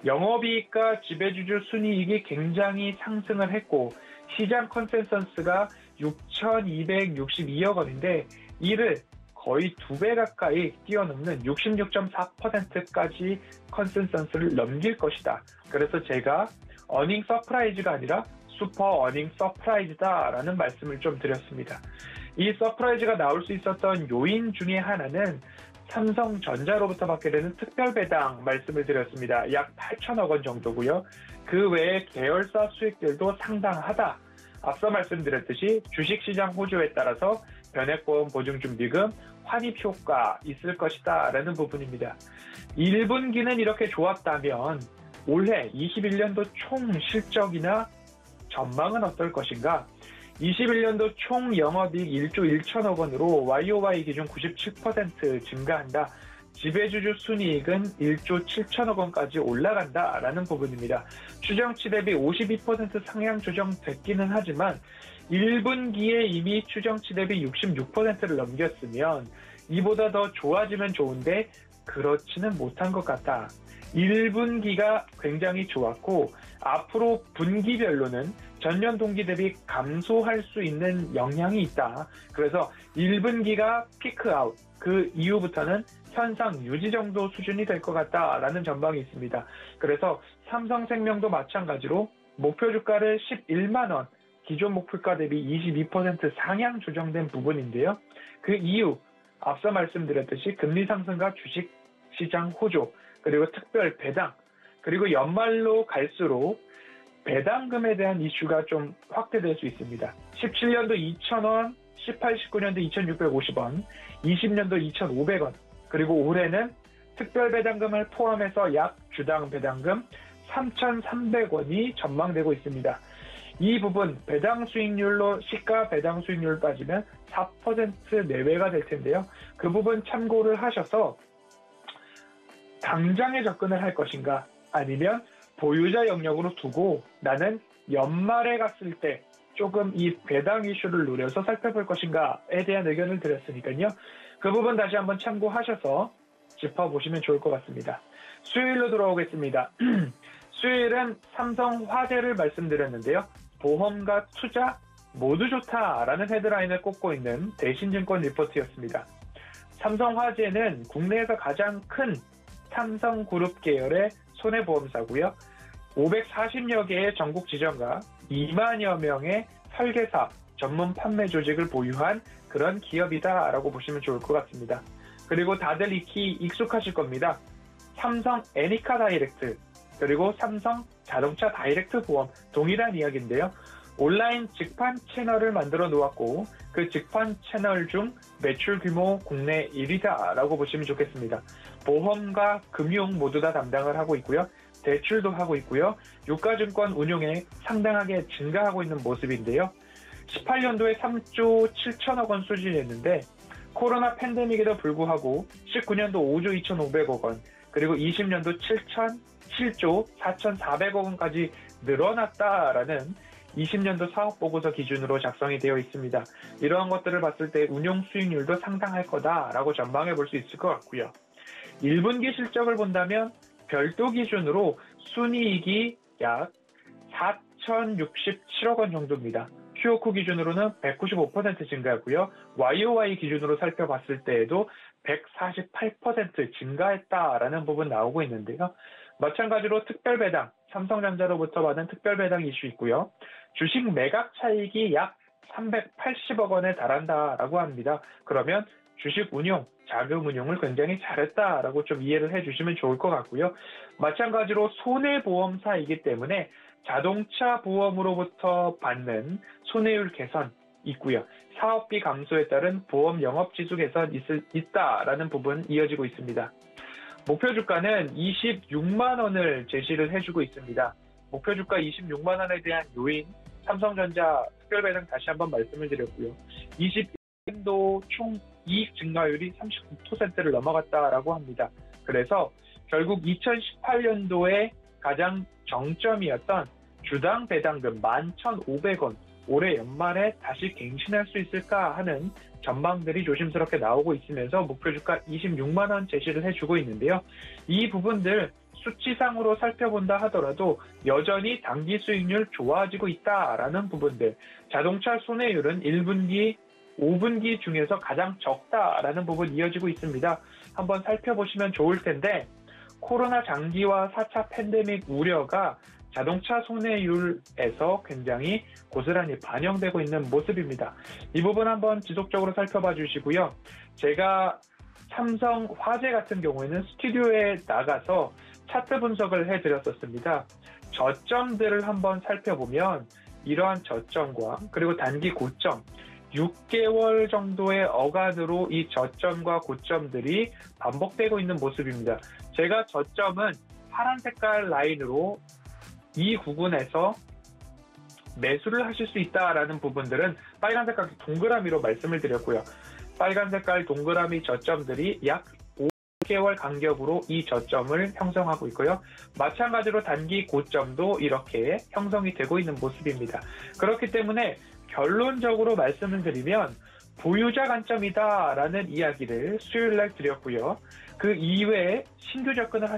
영업이익과 지배주주 순이익이 굉장히 상승을 했고 시장 컨센서스가 6,262억 원인데 이를 거의 2배 가까이 뛰어넘는 66.4%까지 컨센서스를 넘길 것이다. 그래서 제가 어닝 서프라이즈가 아니라 슈퍼 어닝 서프라이즈다라는 말씀을 좀 드렸습니다. 이 서프라이즈가 나올 수 있었던 요인 중에 하나는 삼성전자로부터 받게 되는 특별배당 말씀을 드렸습니다. 약 8천억 원 정도고요. 그 외에 계열사 수익들도 상당하다. 앞서 말씀드렸듯이 주식시장 호조에 따라서 변액보험 보증준비금, 환입효과 있을 것이다 라는 부분입니다. 1분기는 이렇게 좋았다면 올해 21년도 총 실적이나 전망은 어떨 것인가? 21년도 총 영업이익 1조 1천억 원으로 YOY 기준 97% 증가한다. 지배주주 순이익은 1조 7천억 원까지 올라간다라는 부분입니다. 추정치 대비 52% 상향 조정됐기는 하지만 1분기에 이미 추정치 대비 66%를 넘겼으면 이보다 더 좋아지면 좋은데 그렇지는 못한 것 같다. 1분기가 굉장히 좋았고 앞으로 분기별로는 전년 동기 대비 감소할 수 있는 영향이 있다. 그래서 1분기가 피크아웃, 그 이후부터는 현상 유지 정도 수준이 될 것 같다라는 전망이 있습니다. 그래서 삼성생명도 마찬가지로 목표 주가를 11만 원, 기존 목표가 대비 22% 상향 조정된 부분인데요. 그 이유, 앞서 말씀드렸듯이 금리 상승과 주식시장 호조, 그리고 특별 배당, 그리고 연말로 갈수록 배당금에 대한 이슈가 좀 확대될 수 있습니다. 17년도 2,000원, 18, 19년도 2,650원, 20년도 2,500원, 그리고 올해는 특별 배당금을 포함해서 약 주당 배당금 3,300원이 전망되고 있습니다. 이 부분 배당 수익률로 시가 배당 수익률 따지면 4% 내외가 될 텐데요. 그 부분 참고를 하셔서 당장에 접근을 할 것인가 아니면 보유자 영역으로 두고 나는 연말에 갔을 때 조금 이 배당 이슈를 노려서 살펴볼 것인가에 대한 의견을 드렸으니까요. 그 부분 다시 한번 참고하셔서 짚어보시면 좋을 것 같습니다. 수요일로 돌아오겠습니다. 수요일은 삼성화재를 말씀드렸는데요. 보험과 투자 모두 좋다라는 헤드라인을 꼽고 있는 대신증권 리포트였습니다. 삼성화재는 국내에서 가장 큰 삼성그룹 계열의 손해보험사고요. 540여 개의 전국 지점과 2만여 명의 설계사, 전문 판매 조직을 보유한 그런 기업이다라고 보시면 좋을 것 같습니다. 그리고 다들 익히 익숙하실 겁니다. 삼성 애니카 다이렉트, 그리고 삼성 자동차 다이렉트 보험 동일한 이야기인데요. 온라인 직판 채널을 만들어 놓았고 그 직판 채널 중 매출 규모 국내 1위다라고 보시면 좋겠습니다. 보험과 금융 모두 다 담당을 하고 있고요. 대출도 하고 있고요. 유가증권 운용에 상당하게 증가하고 있는 모습인데요. 18년도에 3조 7천억 원 수준이었는데 코로나 팬데믹에도 불구하고 19년도 5조 2,500억 원, 그리고 20년도 7조 4,400억 원까지 늘어났다라는 20년도 사업보고서 기준으로 작성이 되어 있습니다. 이러한 것들을 봤을 때 운용 수익률도 상당할 거다라고 전망해 볼 수 있을 것 같고요. 1분기 실적을 본다면 별도 기준으로 순이익이 약 4,067억 원 정도입니다. QOQ 기준으로는 195% 증가하고요. YOY 기준으로 살펴봤을 때에도 148% 증가했다라는 부분 나오고 있는데요. 마찬가지로 특별배당, 삼성전자로부터 받은 특별배당 이슈 있고요. 주식 매각 차익이 약 380억 원에 달한다라고 합니다. 그러면 주식 운용, 자금 운용을 굉장히 잘했다라고 좀 이해를 해주시면 좋을 것 같고요. 마찬가지로 손해보험사이기 때문에 자동차 보험으로부터 받는 손해율 개선 있고요. 사업비 감소에 따른 보험 영업지수 개선 있다라는 부분 이어지고 있습니다. 목표 주가는 26만 원을 제시를 해주고 있습니다. 목표 주가 26만 원에 대한 요인, 삼성전자 특별배당 다시 한번 말씀을 드렸고요. 21년도 총 이익 증가율이 39%를 넘어갔다라고 합니다. 그래서 결국 2018년도에 가장 정점이었던 주당 배당금 11,500원 올해 연말에 다시 갱신할 수 있을까 하는 전망들이 조심스럽게 나오고 있으면서 목표 주가 26만 원 제시를 해주고 있는데요. 이 부분들 수치상으로 살펴본다 하더라도 여전히 당기 수익률 좋아지고 있다라는 부분들, 자동차 손해율은 1분기, 5분기 중에서 가장 적다라는 부분 이어지고 있습니다. 한번 살펴보시면 좋을 텐데 코로나 장기화 4차 팬데믹 우려가 자동차 손해율에서 굉장히 고스란히 반영되고 있는 모습입니다. 이 부분 한번 지속적으로 살펴봐 주시고요. 제가 삼성 화재 같은 경우에는 스튜디오에 나가서 차트 분석을 해드렸었습니다. 저점들을 한번 살펴보면 이러한 저점과 그리고 단기 고점 6개월 정도의 어간으로 이 저점과 고점들이 반복되고 있는 모습입니다. 제가 저점은 파란 색깔 라인으로 이 구간에서 매수를 하실 수 있다라는 부분들은 빨간 색깔 동그라미로 말씀을 드렸고요. 빨간 색깔 동그라미 저점들이 약 5개월 간격으로 이 저점을 형성하고 있고요. 마찬가지로 단기 고점도 이렇게 형성이 되고 있는 모습입니다. 그렇기 때문에 결론적으로 말씀을 드리면 보유자 관점이다라는 이야기를 수요일날 드렸고요. 그 이외에 신규 접근을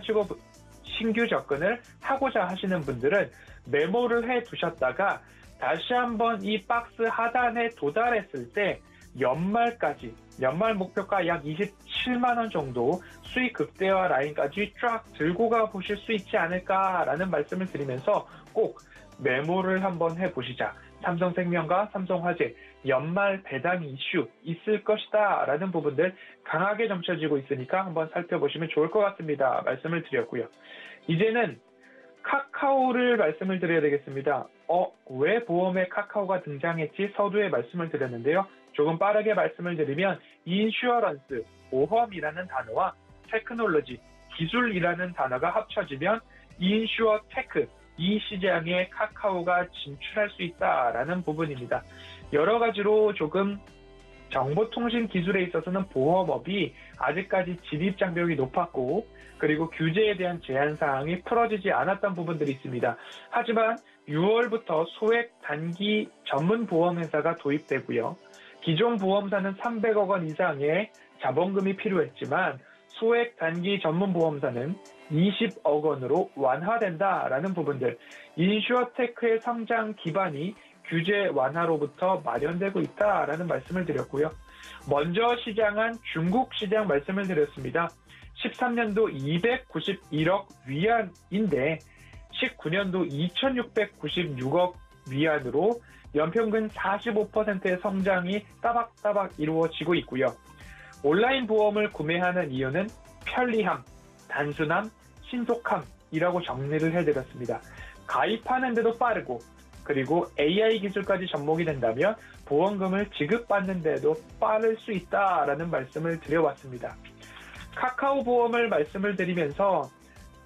하고자 하시는 분들은 메모를 해 두셨다가 다시 한번 이 박스 하단에 도달했을 때 연말까지, 연말 목표가 약 27만 원 정도 수익 극대화 라인까지 쫙 들고 가 보실 수 있지 않을까라는 말씀을 드리면서 꼭 메모를 한번 해보시자. 삼성생명과 삼성화재 연말 배당 이슈 있을 것이다 라는 부분들 강하게 점쳐지고 있으니까 한번 살펴보시면 좋을 것 같습니다. 말씀을 드렸고요. 이제는 카카오를 말씀을 드려야 되겠습니다. 왜 보험에 카카오가 등장했지? 서두에 말씀을 드렸는데요. 조금 빠르게 말씀을 드리면 인슈어런스, 보험이라는 단어와 테크놀로지, 기술이라는 단어가 합쳐지면 인슈어테크, 이 시장에 카카오가 진출할 수 있다라는 부분입니다. 여러 가지로 조금 정보통신 기술에 있어서는 보험업이 아직까지 진입장벽이 높았고 그리고 규제에 대한 제한사항이 풀어지지 않았던 부분들이 있습니다. 하지만 6월부터 소액 단기 전문 보험회사가 도입되고요. 기존 보험사는 300억 원 이상의 자본금이 필요했지만 소액 단기 전문 보험사는 20억 원으로 완화된다라는 부분들, 인슈어테크의 성장 기반이 규제 완화로부터 마련되고 있다라는 말씀을 드렸고요. 먼저 시장한 중국 시장 말씀을 드렸습니다. 13년도 291억 위안인데 19년도 2696억 위안으로 연평균 45%의 성장이 따박따박 이루어지고 있고요. 온라인 보험을 구매하는 이유는 편리함, 단순함, 신속함이라고 정리를 해드렸습니다. 가입하는 데도 빠르고 그리고 AI 기술까지 접목이 된다면 보험금을 지급받는 데도 빠를 수 있다라는 말씀을 드려왔습니다. 카카오 보험을 말씀을 드리면서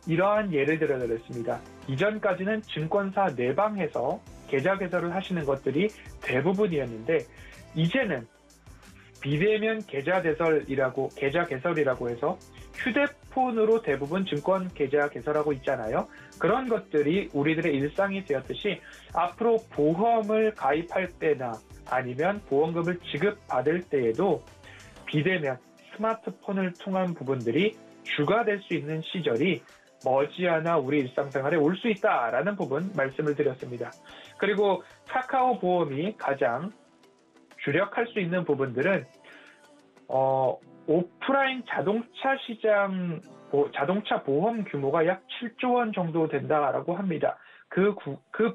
이러한 예를 들어드렸습니다. 이전까지는 증권사 내방에서 계좌 개설을 하시는 것들이 대부분이었는데 이제는 비대면 계좌 개설이라고 해서 휴대폰으로 대부분 증권 계좌 개설하고 있잖아요. 그런 것들이 우리들의 일상이 되었듯이 앞으로 보험을 가입할 때나 아니면 보험금을 지급받을 때에도 비대면 스마트폰을 통한 부분들이 주가 될 수 있는 시절이 머지않아 우리 일상생활에 올 수 있다라는 부분 말씀을 드렸습니다. 그리고 카카오 보험이 가장 주력할 수 있는 부분들은 오프라인 자동차 시장 자동차 보험 규모가 약 7조 원 정도 된다라고 합니다. 그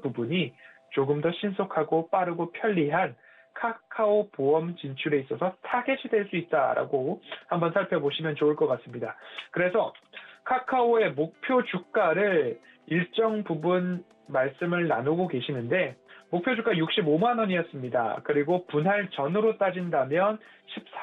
부분이 조금 더 신속하고 빠르고 편리한 카카오 보험 진출에 있어서 타겟이 될 수 있다라고 한번 살펴보시면 좋을 것 같습니다. 그래서 카카오의 목표 주가를 일정 부분 말씀을 나누고 계시는데 목표 주가 65만 원이었습니다. 그리고 분할 전으로 따진다면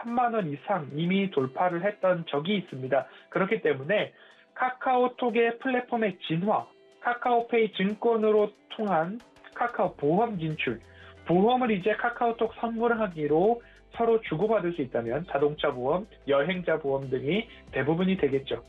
13만 원 이상 이미 돌파를 했던 적이 있습니다. 그렇기 때문에 카카오톡의 플랫폼의 진화, 카카오페이 증권으로 통한 카카오 보험 진출, 보험을 이제 카카오톡 선물하기로 서로 주고받을 수 있다면 자동차 보험, 여행자 보험 등이 대부분이 되겠죠.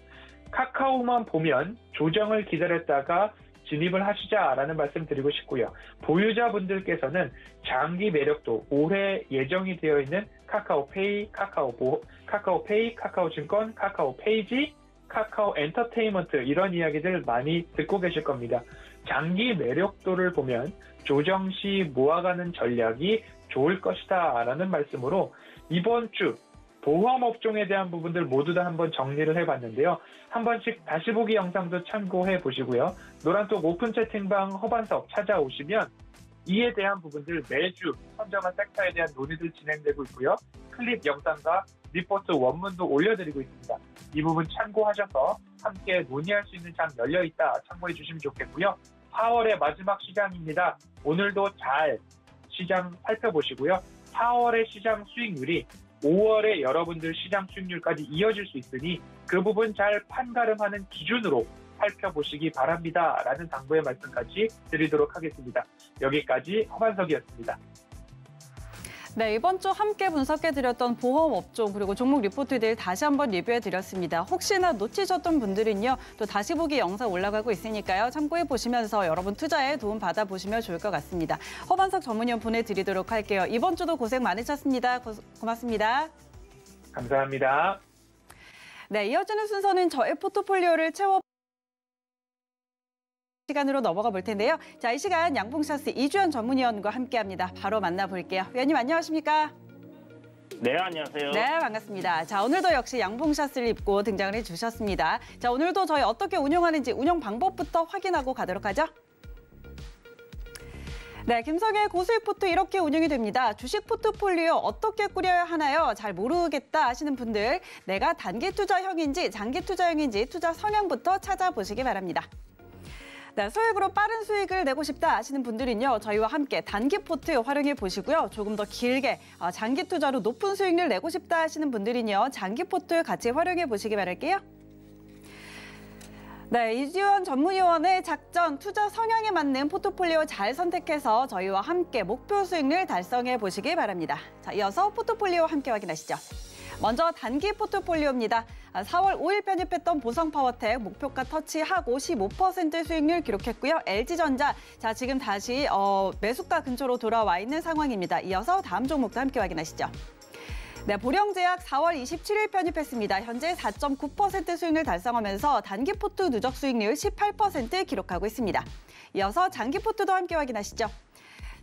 카카오만 보면 조정을 기다렸다가 진입을 하시자라는 말씀 드리고 싶고요. 보유자분들께서는 장기 매력도 올해 예정이 되어 있는 카카오페이, 카카오페이, 카카오증권, 카카오페이지, 카카오 엔터테인먼트 이런 이야기들 많이 듣고 계실 겁니다. 장기 매력도를 보면 조정 시 모아가는 전략이 좋을 것이다 라는 말씀으로 이번 주 보험 업종에 대한 부분들 모두 다 한번 정리를 해봤는데요. 한 번씩 다시 보기 영상도 참고해 보시고요. 노란톡 오픈 채팅방 허반석 찾아오시면 이에 대한 부분들 매주 선정한 섹터에 대한 논의들 진행되고 있고요. 클립 영상과 리포트 원문도 올려드리고 있습니다. 이 부분 참고하셔서 함께 논의할 수 있는 장 열려있다 참고해 주시면 좋겠고요. 4월의 마지막 시장입니다. 오늘도 잘 시장 살펴보시고요. 4월의 시장 수익률이 5월에 여러분들 시장 수익률까지 이어질 수 있으니 그 부분 잘 판가름하는 기준으로 살펴보시기 바랍니다. 라는 당부의 말씀까지 드리도록 하겠습니다. 여기까지 허반석이었습니다. 네, 이번 주 함께 분석해드렸던 보험 업종 그리고 종목 리포트들 다시 한번 리뷰해드렸습니다. 혹시나 놓치셨던 분들은요, 또 다시 보기 영상 올라가고 있으니까요. 참고해보시면서 여러분 투자에 도움 받아보시면 좋을 것 같습니다. 허반석 전문위원 보내드리도록 할게요. 이번 주도 고생 많으셨습니다. 고맙습니다. 감사합니다. 네, 이어지는 순서는 저의 포트폴리오를 시간으로 넘어가 볼 텐데요. 자, 이 시간 양봉샤스 이주연 전문위원과 함께합니다. 바로 만나볼게요. 위원님 안녕하십니까? 네, 안녕하세요. 네, 반갑습니다. 자, 오늘도 역시 양봉샤스를 입고 등장을 해주셨습니다. 자, 오늘도 저희 어떻게 운영하는지 운영 방법부터 확인하고 가도록 하죠. 네, 김성의 고수익 포트 이렇게 운영이 됩니다. 주식 포트폴리오 어떻게 꾸려야 하나요? 잘 모르겠다 하시는 분들, 내가 단기 투자형인지 장기 투자형인지 투자 성향부터 찾아보시기 바랍니다. 네, 소액으로 빠른 수익을 내고 싶다 하시는 분들은요, 저희와 함께 단기 포트 활용해 보시고요. 조금 더 길게 장기 투자로 높은 수익률 내고 싶다 하시는 분들은요, 장기 포트 같이 활용해 보시기 바랄게요. 네, 이주연 전문위원의 작전, 투자 성향에 맞는 포트폴리오 잘 선택해서 저희와 함께 목표 수익률 달성해 보시기 바랍니다. 자, 이어서 포트폴리오 함께 확인하시죠. 먼저 단기 포트폴리오입니다. 4월 5일 편입했던 보성파워텍 목표가 터치하고 15% 수익률 기록했고요. LG전자, 자 지금 다시 매수가 근처로 돌아와 있는 상황입니다. 이어서 다음 종목도 함께 확인하시죠. 네, 보령제약 4월 27일 편입했습니다. 현재 4.9% 수익률 달성하면서 단기 포트 누적 수익률 18% 기록하고 있습니다. 이어서 장기 포트도 함께 확인하시죠.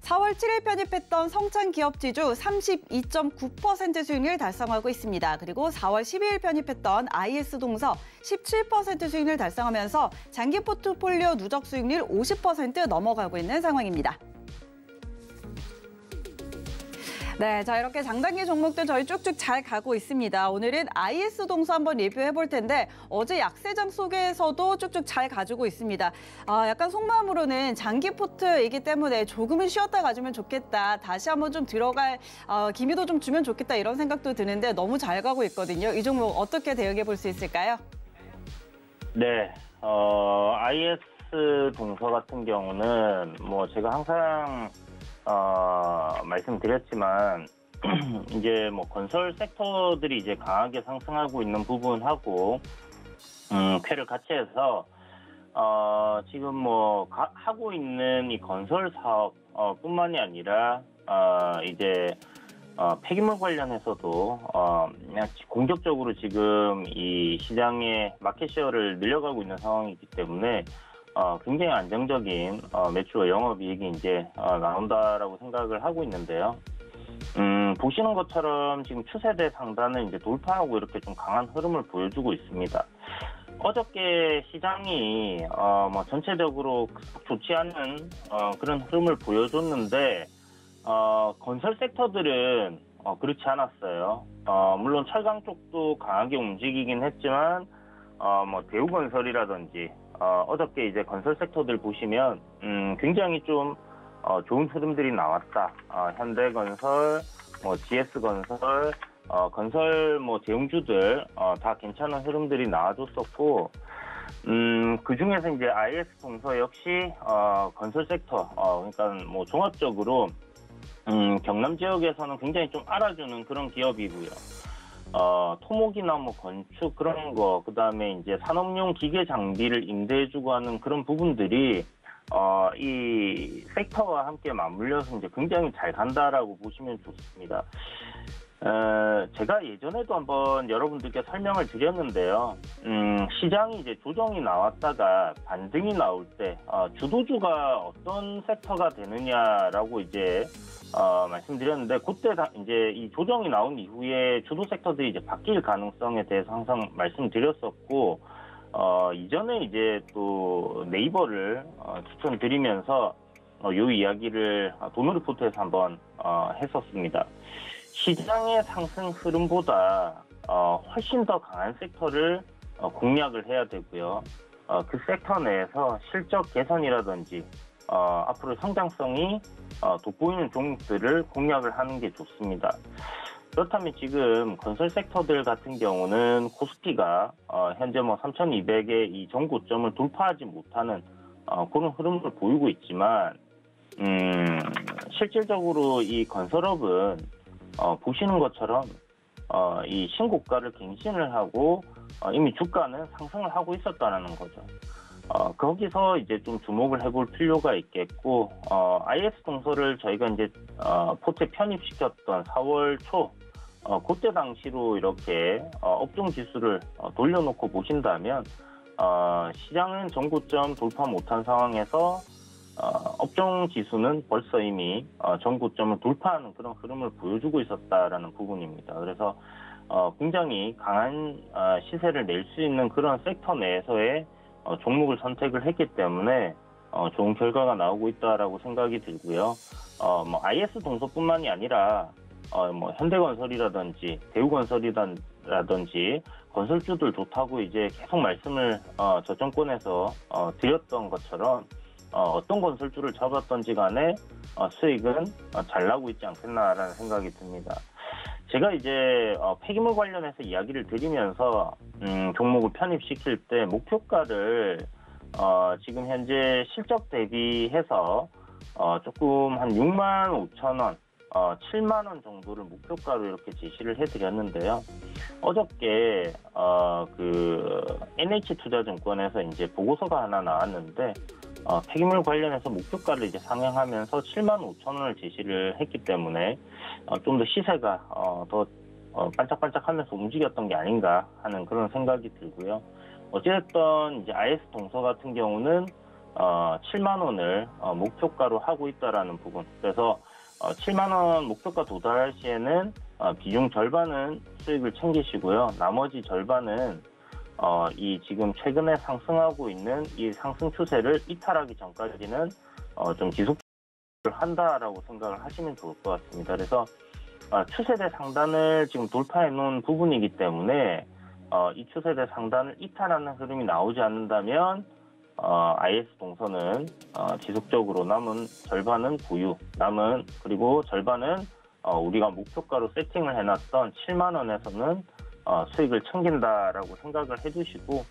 4월 7일 편입했던 성창기업지주 32.9% 수익률 달성하고 있습니다. 그리고 4월 12일 편입했던 IS동서 17% 수익률 달성하면서 장기 포트폴리오 누적 수익률 50% 넘어가고 있는 상황입니다. 네, 자 이렇게 장단기 종목들 저희 쭉쭉 잘 가고 있습니다. 오늘은 IS동서 한번 리뷰해 볼 텐데 어제 약세장 속에서도 쭉쭉 잘 가지고 있습니다. 약간 속마음으로는 장기 포트이기 때문에 조금은 쉬었다 가주면 좋겠다. 다시 한번 좀 들어갈 기미도 좀 주면 좋겠다 이런 생각도 드는데 너무 잘 가고 있거든요. 이 종목 어떻게 대응해 볼 수 있을까요? 네, IS동서 같은 경우는 뭐 제가 항상 말씀드렸지만 이제 뭐 건설 섹터들이 이제 강하게 상승하고 있는 부분하고 쾌를 같이 해서 지금 뭐 하고 있는 이 건설 사업 뿐만이 아니라 이제 폐기물 관련해서도 공격적으로 지금 이 시장의 마켓쉐어를 늘려가고 있는 상황이기 때문에 굉장히 안정적인 매출과 영업이익이 이제 나온다라고 생각을 하고 있는데요. 보시는 것처럼 지금 추세대 상단을 이제 돌파하고 이렇게 좀 강한 흐름을 보여주고 있습니다. 어저께 시장이 뭐 전체적으로 좋지 않은 그런 흐름을 보여줬는데 건설 섹터들은 그렇지 않았어요. 물론 철강 쪽도 강하게 움직이긴 했지만 뭐 대우건설이라든지 어저께 이제 건설 섹터들 보시면 굉장히 좀 좋은 흐름들이 나왔다. 현대건설, 뭐 GS건설, 건설 뭐 제용주들 다 괜찮은 흐름들이 나와줬었고, 그 중에서 이제 IS동서 역시 건설 섹터, 그러니까 뭐 종합적으로 경남 지역에서는 굉장히 좀 알아주는 그런 기업이고요. 토목이나 뭐 건축 그런 거, 그 다음에 이제 산업용 기계 장비를 임대해주고 하는 그런 부분들이 이 섹터와 함께 맞물려서 이제 굉장히 잘 간다라고 보시면 좋습니다. 제가 예전에도 한번 여러분들께 설명을 드렸는데요. 시장이 이제 조정이 나왔다가 반등이 나올 때 주도주가 어떤 섹터가 되느냐라고 이제 말씀드렸는데, 그때 이제 이 조정이 나온 이후에 주도 섹터들이 이제 바뀔 가능성에 대해서 항상 말씀드렸었고, 이전에 이제 또 네이버를 추천드리면서 이 이야기를 돈으로 리포트에서 한번 했었습니다. 시장의 상승 흐름보다 훨씬 더 강한 섹터를 공략을 해야 되고요. 그 섹터 내에서 실적 개선이라든지 앞으로 성장성이 돋보이는 종목들을 공략을 하는 게 좋습니다. 그렇다면 지금 건설 섹터들 같은 경우는 코스피가 현재 뭐 3,200의 이 전고점을 돌파하지 못하는 그런 흐름을 보이고 있지만, 실질적으로 이 건설업은 보시는 것처럼 이 신고가를 갱신을 하고 이미 주가는 상승을 하고 있었다는 거죠. 거기서 이제 좀 주목을 해볼 필요가 있겠고, IS동서를 저희가 이제 포트에 편입시켰던 4월 초 그때 당시로 이렇게 업종 지수를 돌려놓고 보신다면 시장은 전고점 돌파 못한 상황에서 업종 지수는 벌써 이미 전고점을 돌파하는 그런 흐름을 보여주고 있었다라는 부분입니다. 그래서 굉장히 강한 시세를 낼 수 있는 그런 섹터 내에서의 종목을 선택을 했기 때문에 좋은 결과가 나오고 있다라고 생각이 들고요. 뭐 IS동서뿐만이 아니라 뭐 현대건설이라든지 대우건설이라든지 건설주들 좋다고 이제 계속 말씀을 저 정권에서 드렸던 것처럼 어떤 건설주를 잡았던지 간에 수익은 잘 나고 있지 않겠나라는 생각이 듭니다. 제가 이제 폐기물 관련해서 이야기를 드리면서 종목을 편입시킬 때 목표가를 지금 현재 실적 대비해서 조금 한 65,000원, 7만 원 정도를 목표가로 이렇게 제시를 해드렸는데요. 어저께 그 NH투자증권에서 이제 보고서가 하나 나왔는데 폐기물 관련해서 목표가를 이제 상향하면서 75,000원을 제시를 했기 때문에 좀 더 시세가 더 반짝반짝하면서 움직였던 게 아닌가 하는 그런 생각이 들고요. 어쨌든 이제 IS동서 같은 경우는 7만 원을 목표가로 하고 있다라는 부분. 그래서 7만 원 목표가 도달할 시에는 비중 절반은 수익을 챙기시고요. 나머지 절반은 이 지금 최근에 상승하고 있는 이 상승 추세를 이탈하기 전까지는 좀 지속을 한다라고 생각을 하시면 좋을 것 같습니다. 그래서 추세대 상단을 지금 돌파해 놓은 부분이기 때문에 이 추세대 상단을 이탈하는 흐름이 나오지 않는다면 IS동서는 지속적으로 남은 절반은 보유, 그리고 절반은 우리가 목표가로 세팅을 해놨던 7만 원에서는 수익을 챙긴다라고 생각을 해주시고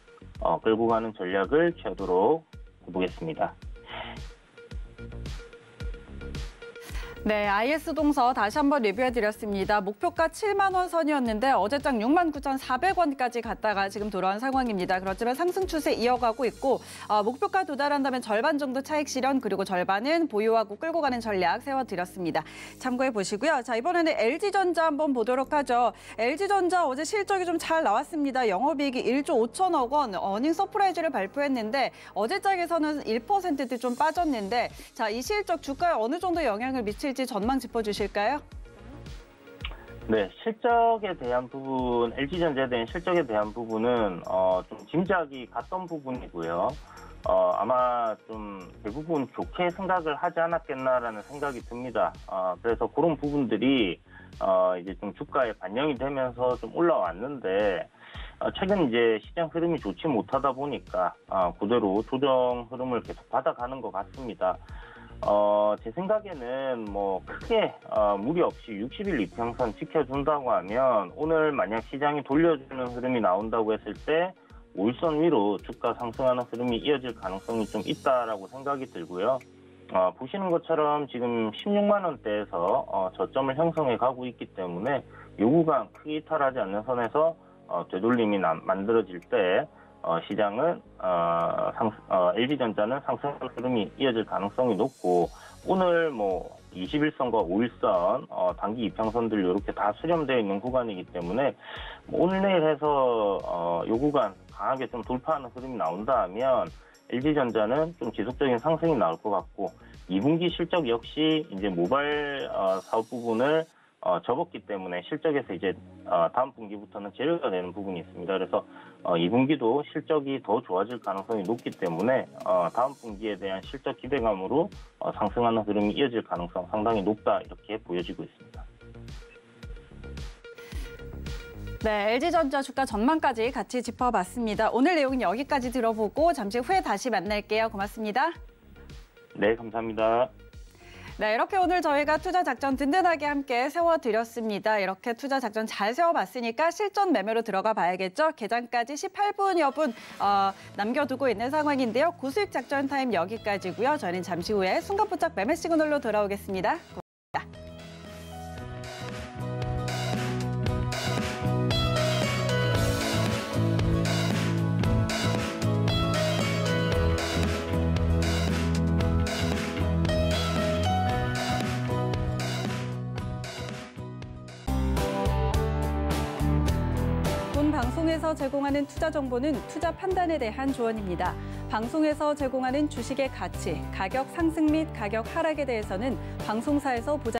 끌고 가는 전략을 취하도록 해보겠습니다. 네, IS 동서 다시 한번 리뷰해드렸습니다. 목표가 7만 원 선이었는데 어제장 6만 9,400원까지 갔다가 지금 돌아온 상황입니다. 그렇지만 상승 추세 이어가고 있고 목표가 도달한다면 절반 정도 차익 실현 그리고 절반은 보유하고 끌고 가는 전략 세워드렸습니다. 참고해 보시고요. 자, 이번에는 LG전자 한번 보도록 하죠. LG전자 어제 실적이 좀 잘 나왔습니다. 영업이익이 1조 5천억 원, 어닝 서프라이즈를 발표했는데 어제장에서는 1%대 좀 빠졌는데 자, 이 실적 주가에 어느 정도 영향을 미칠지 전망 짚어주실까요? 네, 실적에 대한 부분, LG전자에 대한 실적에 대한 부분은 좀 짐작이 갔던 부분이고요. 아마 좀 대부분 좋게 생각을 하지 않았겠나라는 생각이 듭니다. 그래서 그런 부분들이 이제 좀 주가에 반영이 되면서 좀 올라왔는데 최근 이제 시장 흐름이 좋지 못하다 보니까 그대로 조정 흐름을 계속 받아가는 것 같습니다. 제 생각에는 뭐 크게 무리 없이 60일 이평선 지켜준다고 하면 오늘 만약 시장이 돌려주는 흐름이 나온다고 했을 때 5일선 위로 주가 상승하는 흐름이 이어질 가능성이 좀 있다라고 생각이 들고요. 보시는 것처럼 지금 16만 원대에서 저점을 형성해 가고 있기 때문에 요 구간 크게 이탈하지 않는 선에서 되돌림이 만들어질 때 시장은 LG전자는 상승 흐름이 이어질 가능성이 높고 오늘 뭐 21선과 5일선 단기 이평선들 이렇게 다 수렴되어 있는 구간이기 때문에 오늘 내일 해서 요 구간 강하게 좀 돌파하는 흐름이 나온다 하면 LG전자는 좀 지속적인 상승이 나올 것 같고 2분기 실적 역시 이제 모바일 사업 부분을 접었기 때문에 실적에서 이제 다음 분기부터는 제로가 되는 부분이 있습니다. 그래서 2분기도 실적이 더 좋아질 가능성이 높기 때문에 다음 분기에 대한 실적 기대감으로 상승하는 흐름이 이어질 가능성 상당히 높다 이렇게 보여지고 있습니다. 네, LG전자 주가 전망까지 같이 짚어봤습니다. 오늘 내용은 여기까지 들어보고 잠시 후에 다시 만날게요. 고맙습니다. 네, 감사합니다. 네, 이렇게 오늘 저희가 투자 작전 든든하게 함께 세워드렸습니다. 이렇게 투자 작전 잘 세워봤으니까 실전 매매로 들어가 봐야겠죠. 개장까지 18분여 분 남겨두고 있는 상황인데요. 고수익 작전 타임 여기까지고요. 저희는 잠시 후에 순간포착 매매 시그널로 돌아오겠습니다. 고맙습니다. 방송에서 제공하는 투자 정보는 투자 판단에 대한 조언입니다. 방송에서 제공하는 주식의 가치, 가격 상승 및 가격 하락에 대해서는 방송사에서 보장